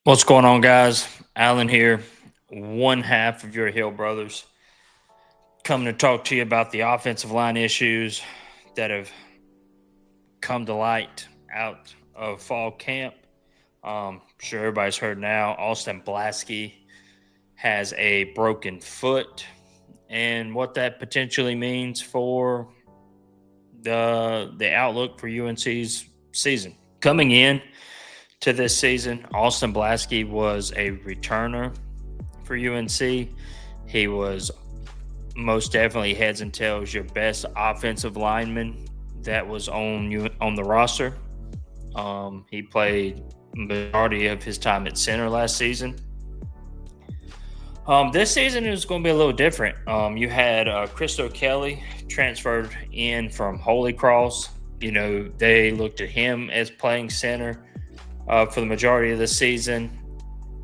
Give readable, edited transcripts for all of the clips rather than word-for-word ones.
What's going on, guys? Alan here, one half of your Hill Brothers, coming to talk to you about the offensive line issues that have come to light out of fall camp. Sure, everybody's heard now. Austin Blaske has a broken foot, and what that potentially means for the outlook for UNC's season. Coming in to this season, Austin Blaske was a returner for UNC. He was most definitely heads and tails your best offensive lineman that was on the roster. He played majority of his time at center last season. This season is going to be a little different. You had Christo Kelly transferred in from Holy Cross. You know, they looked at him as playing center for the majority of the season,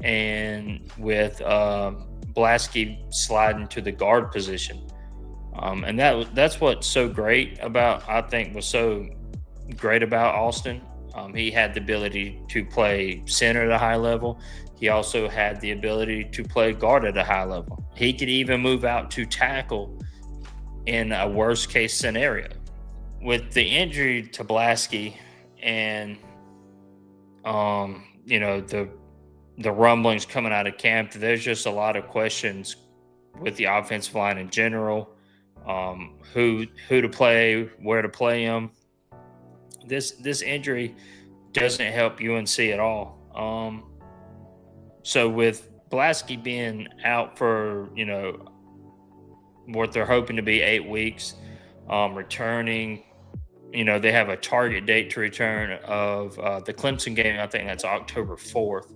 and with Blaske sliding to the guard position. And that's what's so great about, I think, was so great about Austin. He had the ability to play center at a high level. He also had the ability to play guard at a high level. He could even move out to tackle in a worst case scenario. With the injury to Blaske and the rumblings coming out of camp, there's just a lot of questions with the offensive line in general. Who to play, where to play him. This injury doesn't help UNC at all. So with Blaske being out for what they're hoping to be 8 weeks, returning, they have a target date to return of the Clemson game. I think that's October 4th,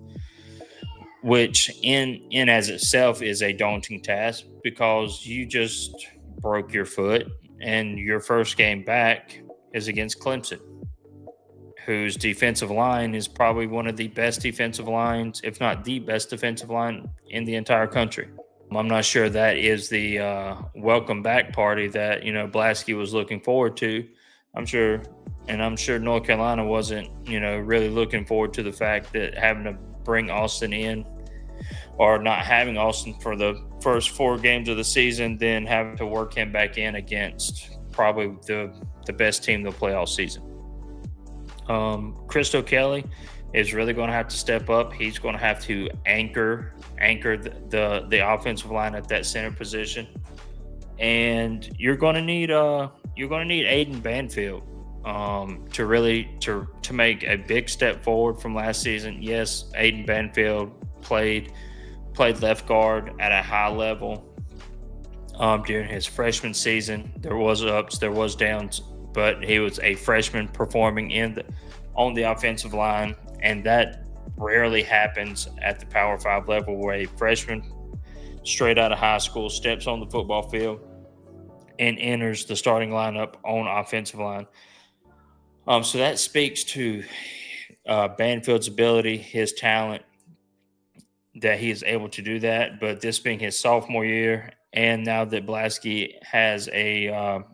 which in as itself is a daunting task because you just broke your foot and your first game back is against Clemson, whose defensive line is probably one of the best defensive lines, if not the best defensive line in the entire country. I'm not sure that is the welcome back party that Blaske was looking forward to. I'm sure, and I'm sure North Carolina wasn't really looking forward to the fact that having to bring Austin in, or not having Austin for the first 4 games of the season, then having to work him back in against probably the best team they'll play all season. Christo Kelly is really going to have to step up. He's going to have to anchor the offensive line at that center position, and you're going to need Aiden Banfield to really to make a big step forward from last season. Yes, Aiden Banfield played left guard at a high level during his freshman season. There was ups, there was downs, but he was a freshman performing on the offensive line, and that rarely happens at the Power 5 level, where a freshman straight out of high school steps on the football field and enters the starting lineup on offensive line. So that speaks to Banfield's ability, his talent, that he is able to do that. But this being his sophomore year, and now that Blaske has a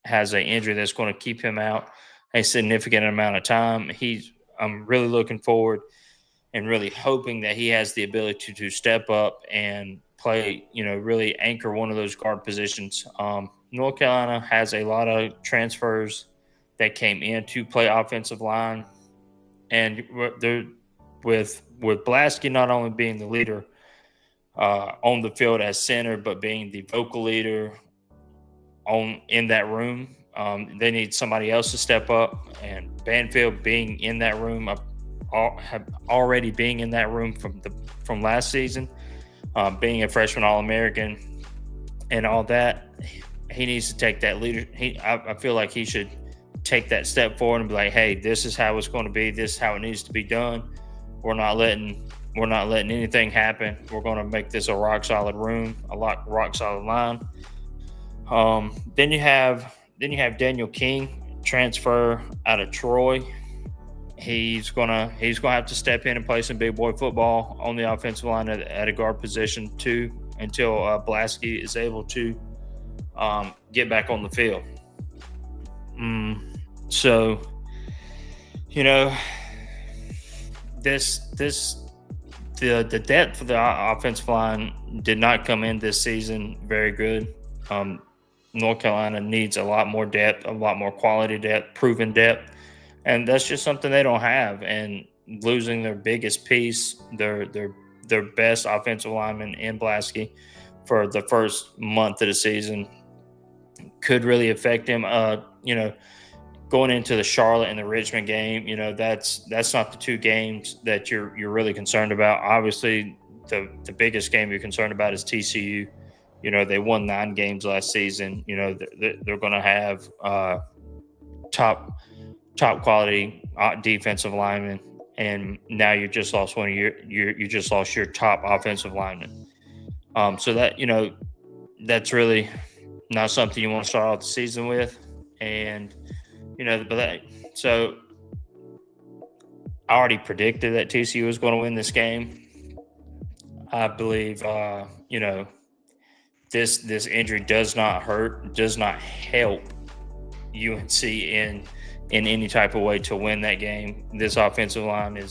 injury that's going to keep him out a significant amount of time, I'm really looking forward and really hoping that he has the ability to step up and play, really anchor one of those guard positions. North Carolina has a lot of transfers that came in to play offensive line, and they're with Blaske not only being the leader on the field as center, but being the vocal leader in that room. They need somebody else to step up, and Banfield being in that room, already being in that room from last season, being a freshman All-American and all that, he needs to take that leader. I feel like he should take that step forward and be like, "Hey, this is how it's going to be. This is how it needs to be done. We're not letting anything happen. We're going to make this a rock solid room, rock solid line." Then you have Daniel King transfer out of Troy. He's gonna have to step in and play some big boy football on the offensive line at a guard position too, until Blaske is able to get back on the field. So, this the depth for the offensive line did not come in this season very good. Um, North Carolina needs a lot more depth, a lot more quality depth, proven depth, and that's just something they don't have. And losing their biggest piece, their best offensive lineman in Blaske for the first month of the season could really affect him. Going into the Charlotte and the Richmond game, that's not the two games that you're really concerned about. Obviously, the biggest game you're concerned about is TCU. They won 9 games last season. They're going to have top top quality defensive linemen, and now you just lost one of you just lost your top offensive lineman. So that's really not something you want to start off the season with, and so I already predicted that TCU was going to win this game. I believe, this injury does not hurt, does not help UNC in any type of way to win that game. This offensive line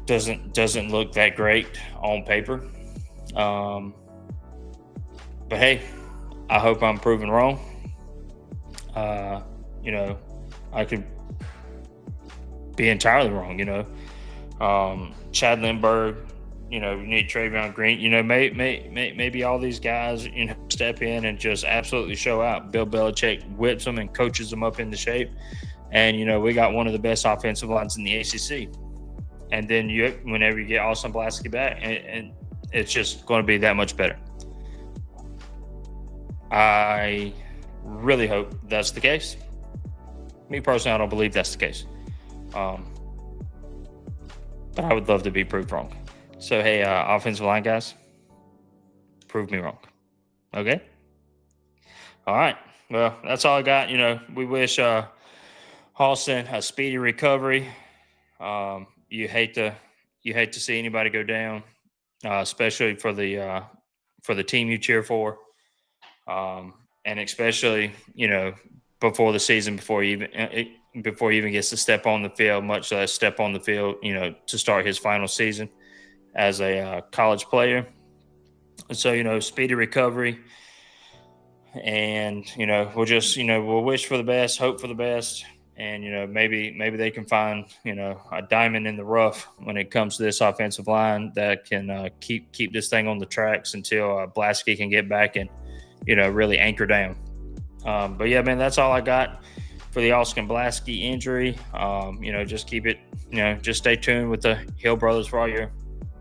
doesn't look that great on paper. But hey, I hope I'm proven wrong. I could be entirely wrong. Chad Lindbergh. You need Travion Green. Maybe all these guys, step in and just absolutely show out. Bill Belichick whips them and coaches them up into shape. And, we got one of the best offensive lines in the ACC. And then whenever you get Austin Blaske back, and it's just going to be that much better. I really hope that's the case. Me personally, I don't believe that's the case. But I would love to be proved wrong. So, hey, offensive line guys, prove me wrong. Okay? All right. Well, that's all I got. We wish Austin a speedy recovery. You hate to see anybody go down, especially for the team you cheer for, and especially before the season, before he even gets to step on the field, much less step on the field, to start his final season as a college player. So, speedy recovery. And, we'll just, we'll wish for the best, hope for the best. And, maybe they can find, a diamond in the rough when it comes to this offensive line that can keep this thing on the tracks until Blaske can get back and, really anchor down. But yeah, man, that's all I got for the Austin Blaske injury. Just keep it, just stay tuned with the Hill Brothers for all your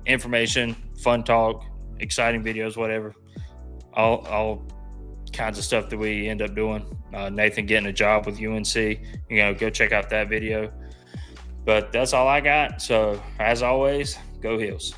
information, fun talk, exciting videos, whatever, all kinds of stuff that we end up doing. Nathan getting a job with UNC, go check out that video. But that's all I got. So as always, go Heels.